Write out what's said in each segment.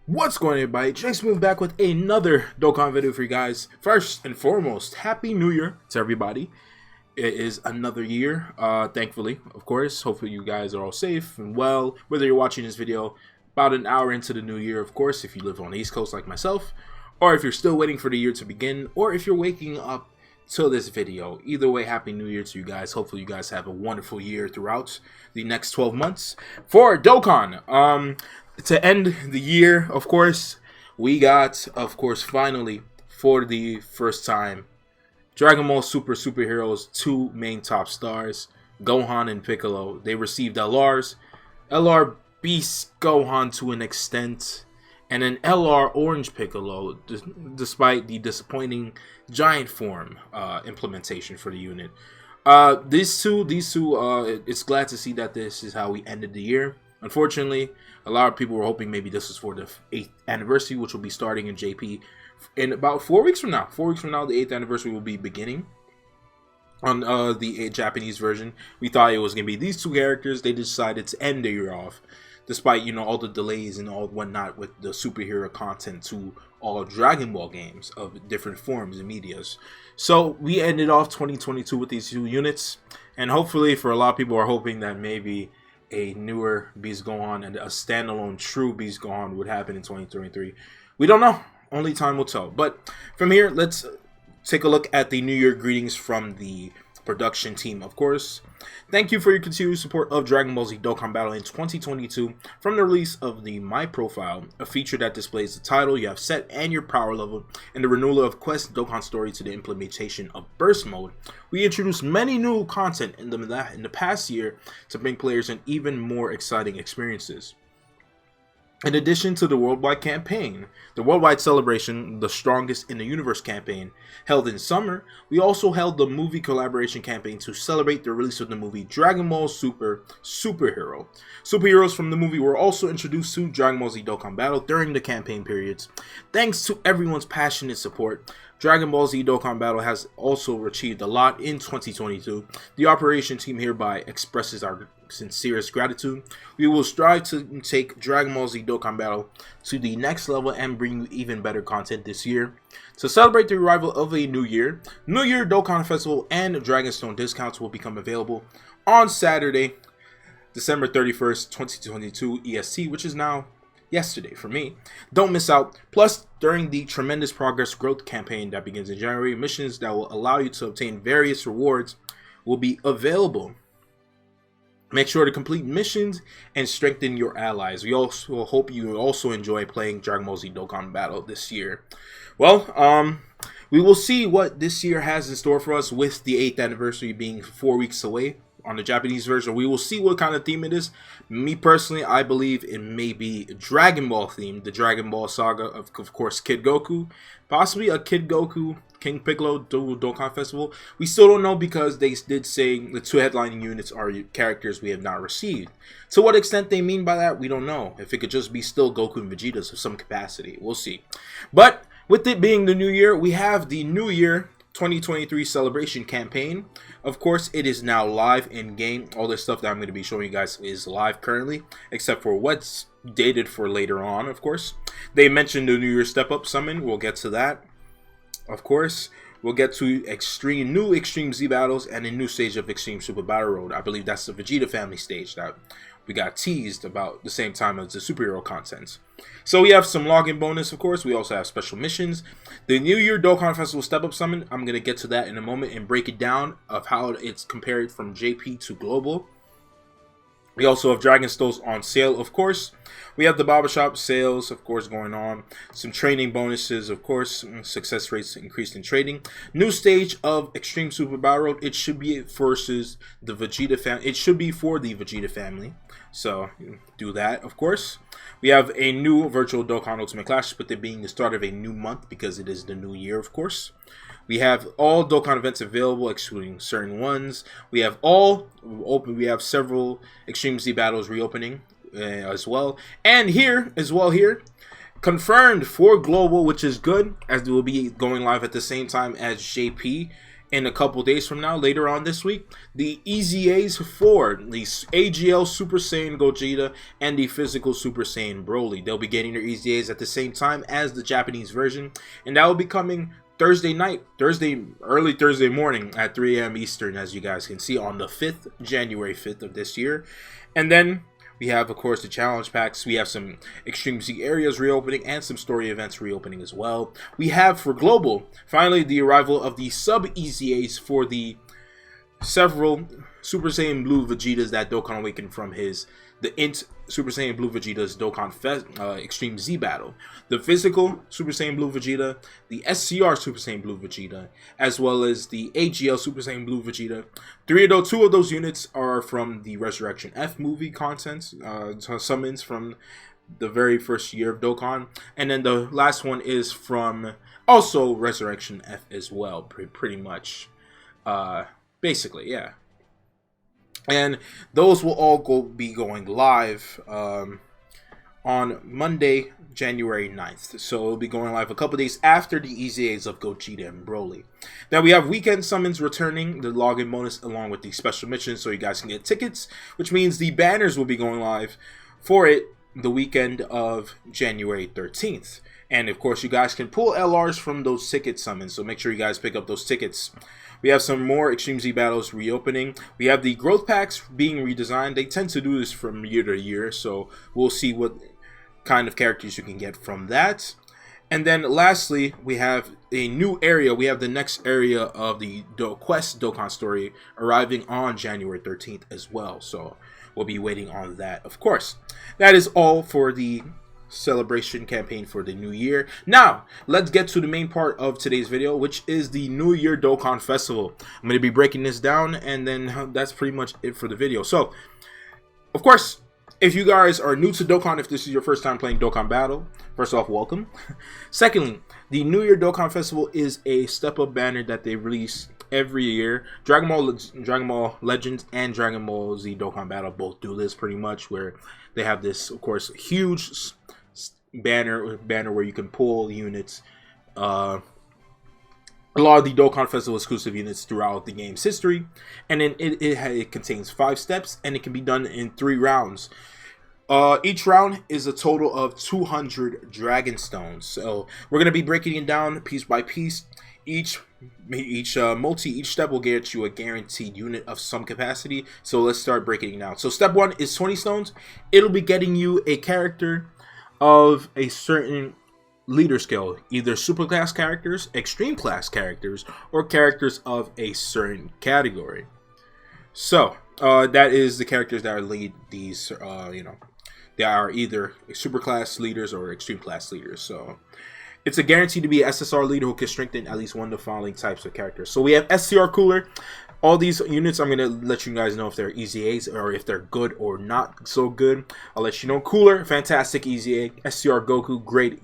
What's going on, everybody? Jake's moving back with another Dokkan video for you guys. First and foremost, Happy New Year to everybody. It is another year, thankfully, of course. Hopefully you guys are all safe and well. Whether you're watching this video about an hour into the new year, of course, if you live on the East Coast like myself, or if you're still waiting for the year to begin, or if you're waking up to this video. Either way, Happy New Year to you guys. Hopefully you guys have a wonderful year throughout the next 12 months. For Dokkan, to end the year, of course, we got, of course, finally, for the first time, Dragon Ball Superheroes, two main top stars, Gohan and Piccolo. They received LRs. LR Beast Gohan to an extent, and an LR Orange Piccolo, despite the disappointing giant form implementation for the unit. These two, it's glad to see that this is how we ended the year. Unfortunately, a lot of people were hoping maybe this is for the 8th anniversary, which will be starting in JP in about 4 weeks from now. 4 weeks from now, the 8th anniversary will be beginning on the Japanese version. We thought it was going to be these two characters. They decided to end the year off, despite, you know, all the delays and all whatnot with the superhero content to all Dragon Ball games of different forms and medias. So we ended off 2022 with these two units, and hopefully, for a lot of people are hoping that maybe a newer Beast Gohan and a standalone true Beast Gohan would happen in 2023. We don't know. Only time will tell. But from here, let's take a look at the New Year greetings from the production team, of course. Thank you for your continued support of Dragon Ball Z Dokkan Battle in 2022. From the release of the My Profile, a feature that displays the title you have set and your power level, and the renewal of Quest Dokkan Story to the implementation of Burst Mode, we introduced many new content in the past year to bring players in even more exciting experiences. In addition to the worldwide campaign, the worldwide celebration, the Strongest in the Universe campaign, held in summer, we also held the movie collaboration campaign to celebrate the release of the movie Dragon Ball Superhero. Superheroes from the movie were also introduced to Dragon Ball Z Dokkan Battle during the campaign periods. Thanks to everyone's passionate support, Dragon Ball Z Dokkan Battle has also achieved a lot in 2022. The operation team hereby expresses our sincerest gratitude. We will strive to take Dragon Ball Z Dokkan Battle to the next level and bring you even better content this year. To celebrate the arrival of a new year, New Year Dokkan Festival and Dragonstone discounts will become available on Saturday, December 31st, 2022 EST, which is now yesterday for me. Don't miss out. Plus, during the Tremendous Progress Growth campaign that begins in January, missions that will allow you to obtain various rewards will be available. Make sure to complete missions and strengthen your allies. We also hope you also enjoy playing Dragon Ball Z Dokkan Battle this year. Well, we will see what this year has in store for us, with the 8th anniversary being 4 weeks away on the Japanese version. We will see what kind of theme it is. Me personally, I believe it may be Dragon Ball themed, the Dragon Ball saga of course, Kid Goku, possibly a Kid Goku King Piccolo Dokkan Festival. We still don't know, because they did say the two headlining units are characters we have not received. To what extent they mean by that, we don't know. If it could just be still Goku and Vegeta's of some capacity, we'll see. But with it being the new year, we have the New Year 2023 celebration campaign. Of course, it is now live in game. All this stuff that I'm going to be showing you guys is live currently, except for what's dated for later on, of course. They mentioned the New Year Step Up Summon. We'll get to that. Of course, we'll get to new Extreme Z battles and a new stage of Extreme Super Battle Road. I believe that's the Vegeta family stage that we got teased about the same time as the superhero content. So we have some login bonus, of course. We also have special missions. The New Year Dokkan Festival Step Up Summon, I'm going to get to that in a moment and break it down of how it's compared from JP to Global. We also have Dragon Stones on sale, of course. We have the barbershop sales, of course, going on. Some training bonuses, of course. Success rates increased in trading. New stage of Extreme Super Battle Road. It should be versus the Vegeta family. It should be for the Vegeta family. So do that, of course. We have a new virtual Dokkan Ultimate Clash, with it being the start of a new month because it is the new year, of course. We have all Dokkan events available, excluding certain ones. We have all open. We have several Extreme Z battles reopening as well, and here confirmed for Global, which is good, as they will be going live at the same time as JP in a couple days from now, later on this week, the EZAs for the AGL Super Saiyan Gogeta and the Physical Super Saiyan Broly. They'll be getting their EZAs at the same time as the Japanese version, and that will be coming Thursday night, early Thursday morning at 3 a.m. Eastern, as you guys can see, on the 5th, January 5th of this year. And then we have, of course, the challenge packs. We have some Extreme Z areas reopening and some story events reopening as well. We have, for Global, finally the arrival of the sub-EZAs for the several Super Saiyan Blue Vegetas that Dokkan awakened from the INT Super Saiyan Blue Vegeta's Dokkan Extreme Z battle. The physical Super Saiyan Blue Vegeta, the SCR Super Saiyan Blue Vegeta, as well as the AGL Super Saiyan Blue Vegeta. Two of those units are from the Resurrection F movie content, summons from the very first year of Dokkan. And then the last one is from also Resurrection F as well, pretty much. Basically, yeah. And those will all be going live on Monday, January 9th. So it'll be going live a couple days after the EZAs of Gogeta and Broly. Now we have weekend summons returning, the login bonus along with the special missions, so you guys can get tickets, which means the banners will be going live for it the weekend of January 13th. And of course, you guys can pull LRs from those ticket summons, so make sure you guys pick up those tickets. We have some more Extreme Z battles reopening. We have the growth packs being redesigned. They tend to do this from year to year, so we'll see what kind of characters you can get from that. And then lastly, we have a new area. We have the next area of the Quest Dokkan story arriving on January 13th as well. So we'll be waiting on that, of course. That is all for the celebration campaign for the new year. Now let's get to the main part of today's video, which is the New Year Dokkan Festival. I'm going to be breaking this down, and then that's pretty much it for the video. So of course, if you guys are new to Dokkan, if this is your first time playing Dokkan Battle, first off, welcome. Secondly, the New Year Dokkan Festival is a step-up banner that they release every year. Dragon Ball Legends and Dragon Ball Z Dokkan Battle both do this pretty much, where they have this, of course, huge banner where you can pull units. A lot of the Dokkan Festival exclusive units throughout the game's history, and then it contains 5 steps, and it can be done in 3 rounds. Each round is a total of 200 Dragon Stones. So we're gonna be breaking it down piece by piece. Each step will get you a guaranteed unit of some capacity. So let's start breaking it down. So step 1 is 20 stones. It'll be getting you a character of a certain leader skill, either super class characters, extreme class characters, or characters of a certain category. So that is the characters that are lead these, they are either super class leaders or extreme class leaders. So it's a guarantee to be an SSR leader who can strengthen at least one of the following types of characters. So we have SCR Cooler. All these units, I'm going to let you guys know if they're EZAs or if they're good or not so good. I'll let you know. Cooler, fantastic EZA. SCR Goku, great,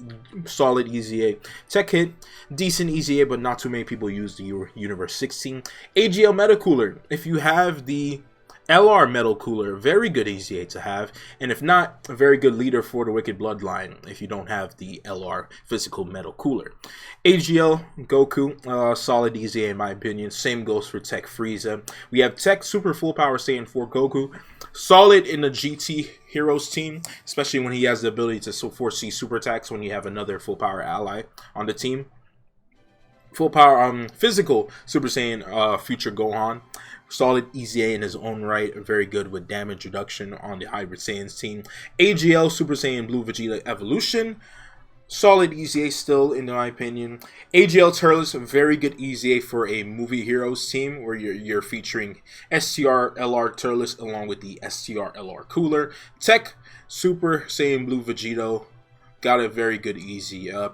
solid EZA. Tech Hit, decent EZA, but not too many people use the Universe 16. AGL Meta Cooler, if you have the LR Metal Cooler, very good EZA to have, and if not, a very good leader for the Wicked Bloodline if you don't have the LR Physical Metal Cooler. AGL Goku, solid EZA in my opinion. Same goes for Tech Frieza. We have Tech Super Full Power Saiyan 4 Goku, solid in the GT Heroes team, especially when he has the ability to foresee super attacks when you have another full power ally on the team. Full power Physical Super Saiyan Future Gohan, solid EZA in his own right, very good with damage reduction on the Hybrid Saiyans team. AGL Super Saiyan Blue Vegeta Evolution, solid EZA still in my opinion. AGL Turles, very good EZA for a movie heroes team where you're featuring STR LR Turles along with the STR LR Cooler. Tech Super Saiyan Blue Vegito, got a very good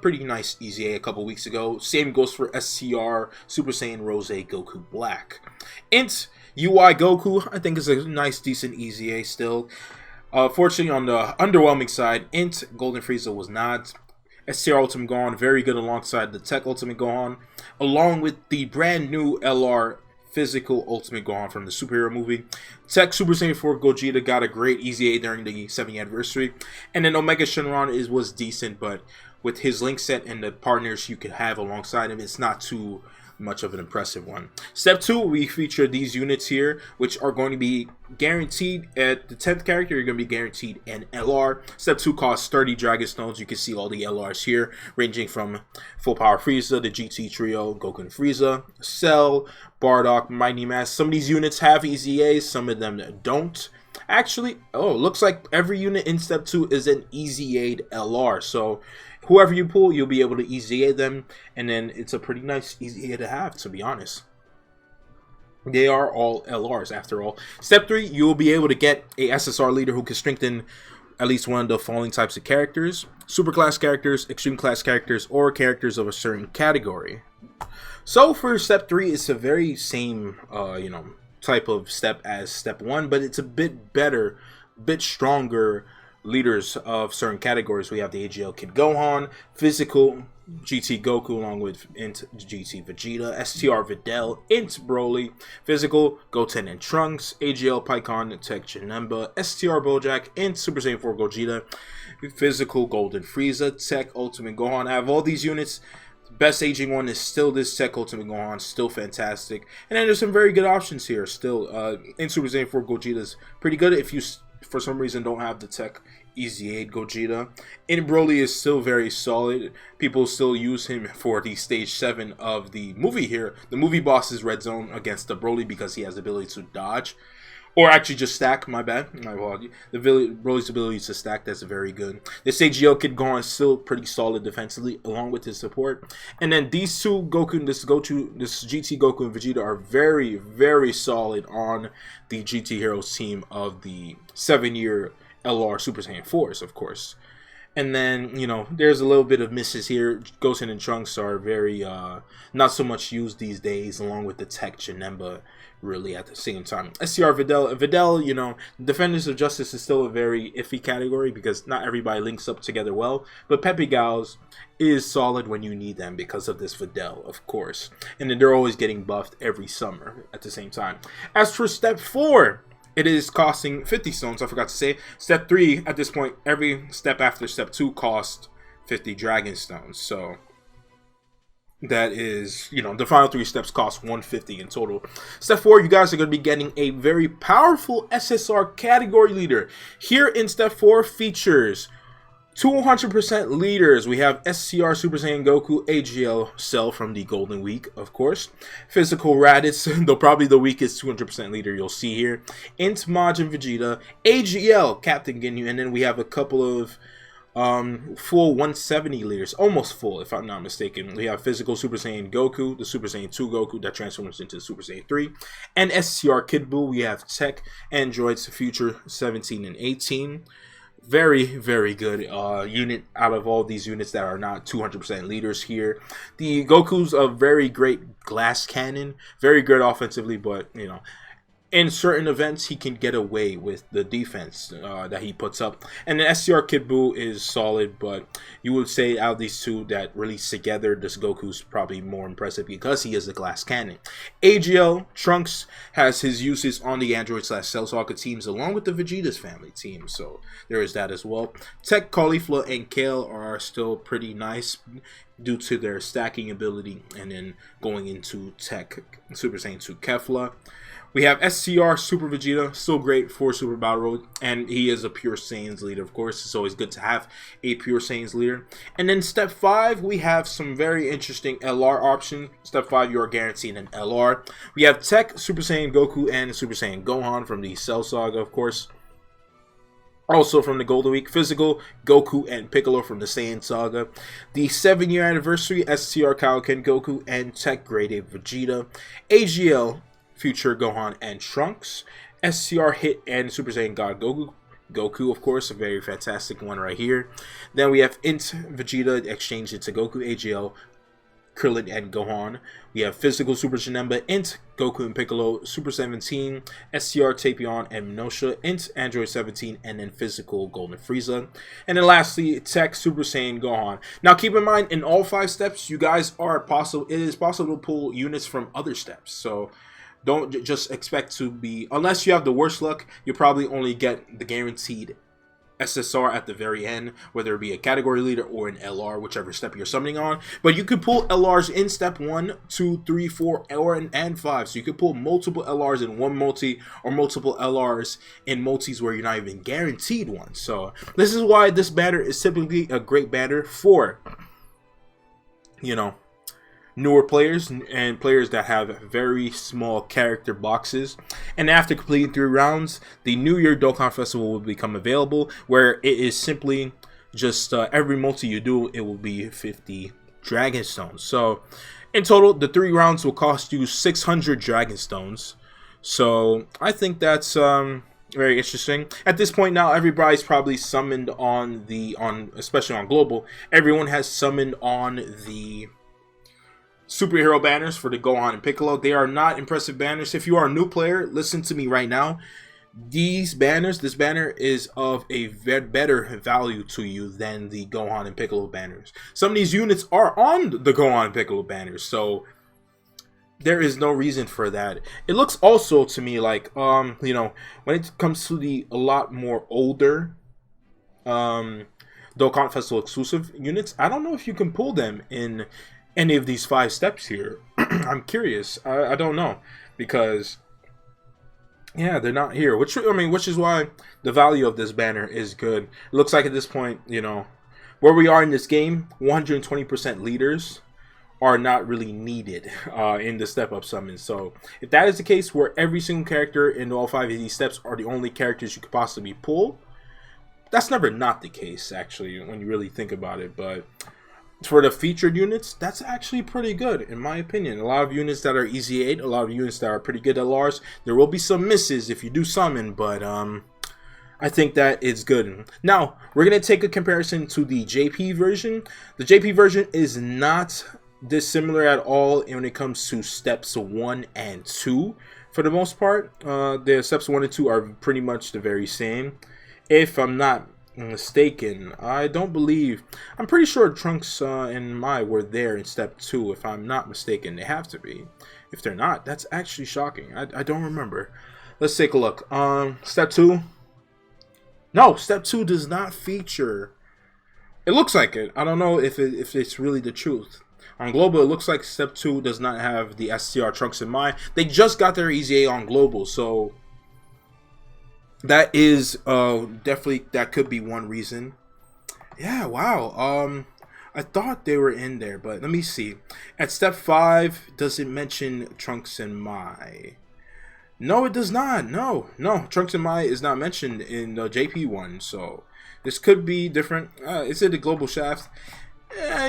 pretty nice EZA a couple weeks ago. Same goes for SCR Super Saiyan Rose Goku Black. INT UI Goku, I think is a nice decent EZA still. Fortunately on the underwhelming side, INT Golden Frieza was not. SCR Ultimate Gohan, very good alongside the Tech Ultimate Gohan, along with the brand new LR Physical Ultimate Gohan from the superhero movie. Tech Super Saiyan 4 Gogeta got a great EZA during the 7th anniversary. And then Omega Shenron was decent, but with his link set and the partners you could have alongside him, it's not too much of an impressive one. Step 2, we feature these units here, which are going to be guaranteed at the 10th character. You're going to be guaranteed an LR. Step 2 costs 30 Dragon Stones. You can see all the LRs here, ranging from Full Power Frieza, the GT Trio, Goku and Frieza, Cell, Bardock, Mighty Mask. Some of these units have EZAs, some of them don't. Actually, looks like every unit in Step 2 is an EZA'd LR. So whoever you pull, you'll be able to EZA them, and then it's a pretty nice EZA to have, to be honest. They are all LRs after all. Step 3, you'll be able to get a SSR leader who can strengthen at least one of the following types of characters: super class characters, extreme class characters, or characters of a certain category. So for Step 3, it's a very same, type of step as Step 1, but it's a bit better, bit stronger leaders of certain categories. We have the AGL Kid Gohan, physical GT Goku along with Int GT Vegeta, STR Videl, Int Broly, physical Goten and Trunks, AGL Pikkon, Tech Janemba, STR Bojack, Int Super Saiyan 4 Gogeta, physical Golden Frieza, Tech Ultimate Gohan. I have all these units. Best aging one is still this Tech Ultimate Gohan, still fantastic. And then there's some very good options here still. In Super Saiyan 4 Gogeta is pretty good if you, for some reason, don't have the Tech EZA Gogeta. In Broly is still very solid. People still use him for the Stage 7 of the movie here. The movie boss is Red Zone against the Broly because he has the ability to dodge. Or actually just stack, my bad. My apology. The Broly's ability to stack, that's very good. This AGL Kid Gohan is still pretty solid defensively, along with his support. And then these two Goku, this GT Goku and Vegeta are very, very solid on the GT Heroes team of the 7-year LR Super Saiyan 4s, of course. And then, there's a little bit of misses here. Goten and Trunks are very, not so much used these days, along with the Tech Janemba, really, at the same time. SCR Videl, Defenders of Justice is still a very iffy category because not everybody links up together well. But Pepe Gals is solid when you need them because of this Videl, of course. And then they're always getting buffed every summer at the same time. As for Step 4, it is costing 50 stones, I forgot to say. Step 3, at this point, every step after Step 2 costs 50 Dragon Stones. So that is, the final 3 steps cost 150 in total. Step 4, you guys are going to be getting a very powerful SSR category leader. Here in Step 4 features 200% leaders. We have SCR Super Saiyan Goku, AGL Cell from the Golden Week, of course. Physical Raditz, though probably the weakest 200% leader you'll see here. Int Majin Vegeta, AGL Captain Ginyu, and then we have a couple of full 170 leaders, almost full if I'm not mistaken. We have physical Super Saiyan Goku, the Super Saiyan 2 Goku that transforms into the Super Saiyan 3, and SCR Kid Buu. We have Tech Androids Future 17 and 18. Very, very good unit out of all these units that are not 200% leaders here. The Goku's a very great glass cannon, very good offensively, but in certain events, he can get away with the defense that he puts up. And the SCR Kid Buu is solid, but you would say out of these two that released together, this Goku's probably more impressive because he is a glass cannon. AGL Trunks has his uses on the Android/Cell Saga teams along with the Vegeta's family team, so there is that as well. Tech, Caulifla, and Kale are still pretty nice due to their stacking ability, and then going into Tech Super Saiyan 2 Kefla. We have SCR Super Vegeta, still great for Super Battle Road, and he is a Pure Saiyans leader, of course. It's always good to have a Pure Saiyans leader. And then Step 5, we have some very interesting LR options. Step 5, you are guaranteed an LR. We have Tech, Super Saiyan Goku, and Super Saiyan Gohan from the Cell Saga, of course. Also from the Golden Week, physical Goku and Piccolo from the Saiyan Saga. The 7-year anniversary, STR Kaioken Goku and Tech Grade A Vegeta. AGL Future Gohan and Trunks, SCR Hit and Super Saiyan God Goku, of course, a very fantastic one right here. Then we have Int Vegeta exchanged into Goku, AGL Krillin and Gohan. We have physical Super Janemba, Int Goku and Piccolo, Super 17, SCR Tapion and Minosha, Int Android 17, and then physical Golden Frieza. And then lastly, Tech Super Saiyan Gohan. Now keep in mind, in all 5 steps, you guys it is possible to pull units from other steps. So don't just expect to be, unless you have the worst luck, you probably only get the guaranteed SSR at the very end, whether it be a category leader or an LR, whichever step you're summoning on. But you could pull LRs in step 1, 2, 3, 4, and 5. So you could pull multiple LRs in one multi, or multiple LRs in multis where you're not even guaranteed one. So this is why this banner is typically a great banner for, you know, newer players and players that have very small character boxes. And after completing 3 rounds, the New Year Dokkan Festival will become available, where it is simply just every multi you do, it will be 50 Dragon Stones. So in total, the 3 rounds will cost you 600 Dragon Stones. So I think that's very interesting. At this point now, everybody's probably summoned on especially on global, everyone has summoned on the superhero banners for the Gohan and Piccolo. They are not impressive banners. If you are a new player, listen to me right now. This banner is of a better value to you than the Gohan and Piccolo banners. Some of these units are on the Gohan and Piccolo banners, so there is no reason for that. It looks also to me like, you know, when it comes to the a lot more older Dokkan Festival exclusive units, I don't know if you can pull them in any of these 5 steps here. I'm curious. I don't know, because yeah, they're not here, which is why the value of this banner is good. It looks like at this point, you know, where we are in this game, 120% leaders are not really needed in the step up summons. So if that is the case, where every single character in all 5 of these steps are the only characters you could possibly pull, that's never not the case, actually, when you really think about it. But for the featured units, that's actually pretty good, in my opinion. A lot of units that are easy 8, a lot of units that are pretty good LRs. There will be some misses if you do summon, but I think that it's good. Now, we're going to take a comparison to the JP version. The JP version is not dissimilar at all when it comes to steps 1 and 2. For the most part, the steps 1 and 2 are pretty much the very same. If I'm not mistaken, I'm pretty sure Trunks and Mai were there in step 2. If I'm not mistaken, they have to be. If they're not, that's actually shocking. I don't remember. Let's take a look. Step 2. No, step 2 does not feature. It looks like it. I don't know if it's really the truth. On global, it looks like step 2 does not have the STR Trunks and Mai. They just got their Easy A on global, so that is definitely, that could be one reason. Yeah, wow. I thought they were in there, but let me see. At step 5, does it mention Trunks and Mai? No, it does not. No, Trunks and Mai is not mentioned in the JP one, so this could be different. Is it a global shaft?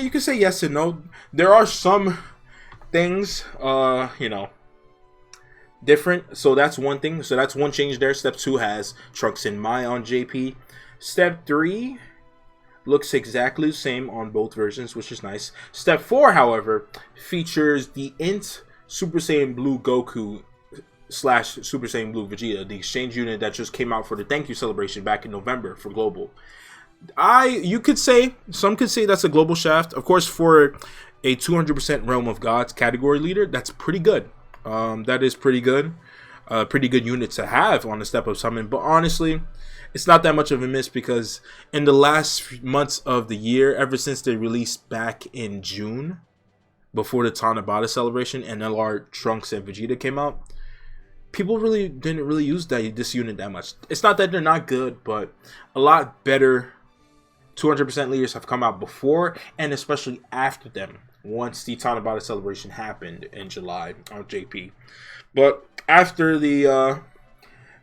You could say yes and no. There are some things, you know, different, so that's one thing. So that's one change there. Step 2 has Trunks and Mai on JP. Step 3 looks exactly the same on both versions, which is nice. Step 4, however, features the Int Super Saiyan Blue Goku / Super Saiyan Blue Vegeta, the exchange unit that just came out for the thank you celebration back in November for global. Some could say that's a global shaft. Of course, for a 200% Realm of Gods category leader, that's pretty good. That is pretty good. Pretty good unit to have on the step up summon. But honestly, it's not that much of a miss, because in the last months of the year, ever since they released back in June, before the Tanabata celebration and LR Trunks and Vegeta came out, people really didn't really use this unit that much. It's not that they're not good, but a lot better 200% leaders have come out before, and especially after them, once the Tanabata celebration happened in July on JP. But after the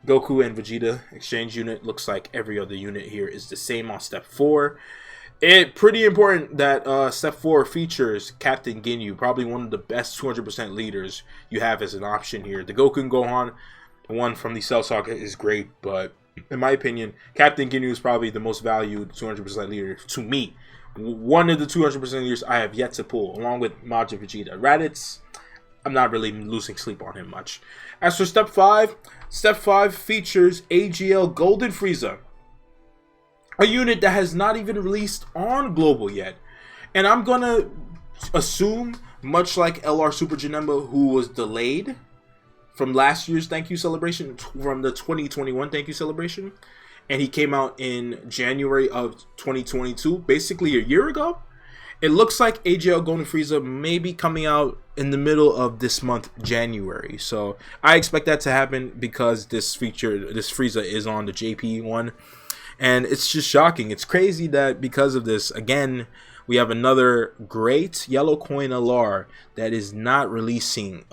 Goku and Vegeta exchange unit, looks like every other unit here is the same on step 4. It's pretty important that step 4 features Captain Ginyu, probably one of the best 200% leaders you have as an option here. The Goku and Gohan, the one from the Cell Saga, is great, but in my opinion, Captain Ginyu is probably the most valued 200% leader to me. One of the 200% leaders I have yet to pull, along with Majin Vegeta. Raditz, I'm not really losing sleep on him much. As for step 5 features AGL Golden Frieza, a unit that has not even released on global yet. And I'm gonna assume, much like LR Super Janemba, who was delayed from last year's thank you celebration, from the 2021 thank you celebration, and he came out in January of 2022, basically a year ago. It looks like AGL Golden Frieza may be coming out in the middle of this month, January. So I expect that to happen because this Frieza is on the JP one. And it's just shocking. It's crazy that because of this, again, we have another great yellow coin LR that is not releasing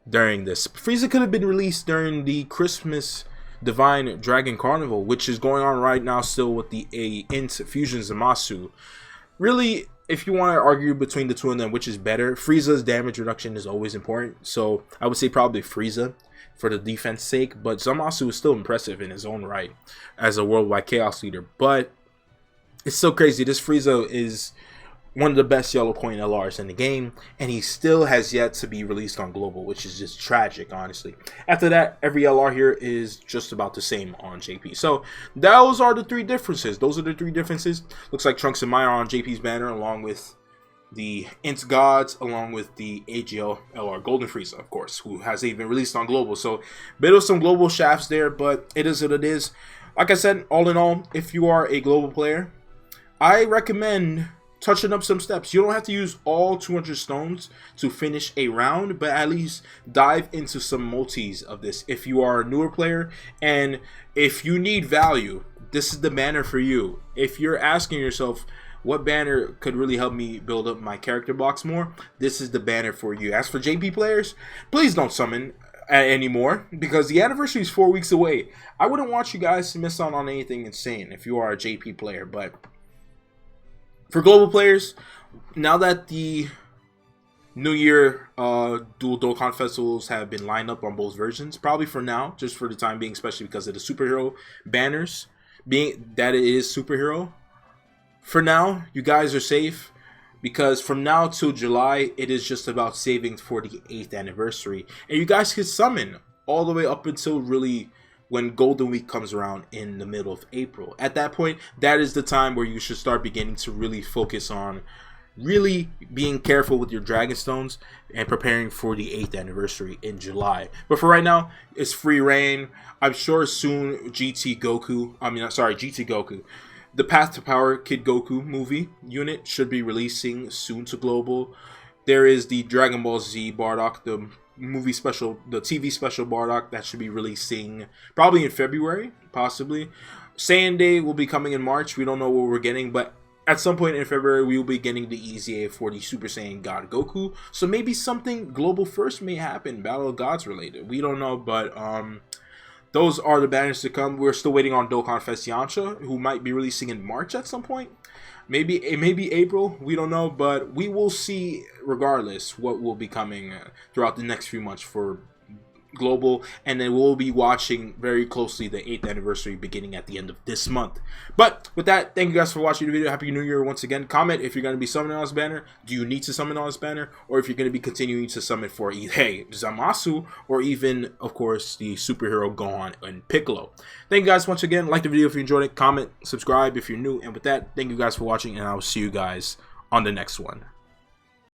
during this. Frieza could have been released during the Christmas Divine Dragon Carnival, which is going on right now still with the Int Fusion Zamasu. Really, if you want to argue between the two of them, which is better, Frieza's damage reduction is always important. So I would say probably Frieza for the defense sake, but Zamasu is still impressive in his own right as a worldwide chaos leader. But it's so crazy. This Frieza is one of the best yellow coin LRs in the game, and he still has yet to be released on global, which is just tragic, honestly. After that, every LR here is just about the same on JP. So those are the three differences. Looks like Trunks and Maya are on JP's banner, along with the Int Gods, along with the AGL LR Golden Frieza, of course, who hasn't even released on global. So bit of some global shafts there, but it is what it is. Like I said, all in all, if you are a global player, I recommend touching up some steps. You don't have to use all 200 stones to finish a round, but at least dive into some multis of this. If you are a newer player and if you need value, this is the banner for you. If you're asking yourself, what banner could really help me build up my character box more, this is the banner for you. As for JP players, please don't summon anymore because the anniversary is 4 weeks away. I wouldn't want you guys to miss out on anything insane if you are a JP player, but for global players, now that the New Year dual Dokkan festivals have been lined up on both versions, probably for now, just for the time being, especially because of the superhero banners, being that it is superhero, for now, you guys are safe because from now till July, it is just about saving for the 8th anniversary. And you guys can summon all the way up until really when Golden Week comes around in the middle of April. At that point, that is the time where you should start beginning to really focus on really being careful with your Dragon Stones and preparing for the 8th anniversary in July. But for right now, it's free reign. I'm sure soon GT Goku, the Path to Power Kid Goku movie unit should be releasing soon to global. There is the Dragon Ball Z Bardock, the movie special, the TV special Bardock that should be releasing probably in February, possibly. Saiyan Day will be coming in March. We don't know what we're getting, but at some point in February, we will be getting the EZA for the Super Saiyan God Goku. So maybe something global first may happen, Battle of Gods related. We don't know, but those are the banners to come. We're still waiting on Dokkan Fest Yancha, who might be releasing in March at some point. Maybe April, we don't know, but we will see regardless what will be coming throughout the next few months for global, and then we'll be watching very closely the 8th anniversary beginning at the end of this month. But with that, thank you guys for watching the video. Happy New Year once again. Comment if you're going to be summoning on this banner. Do you need to summon on this banner, or if you're going to be continuing to summon for either Zamasu or even, of course, the superhero Gohan and Piccolo. Thank you guys once again. Like the video if you enjoyed it. Comment, subscribe if you're new, and with that, thank you guys for watching, and I will see you guys on the next one.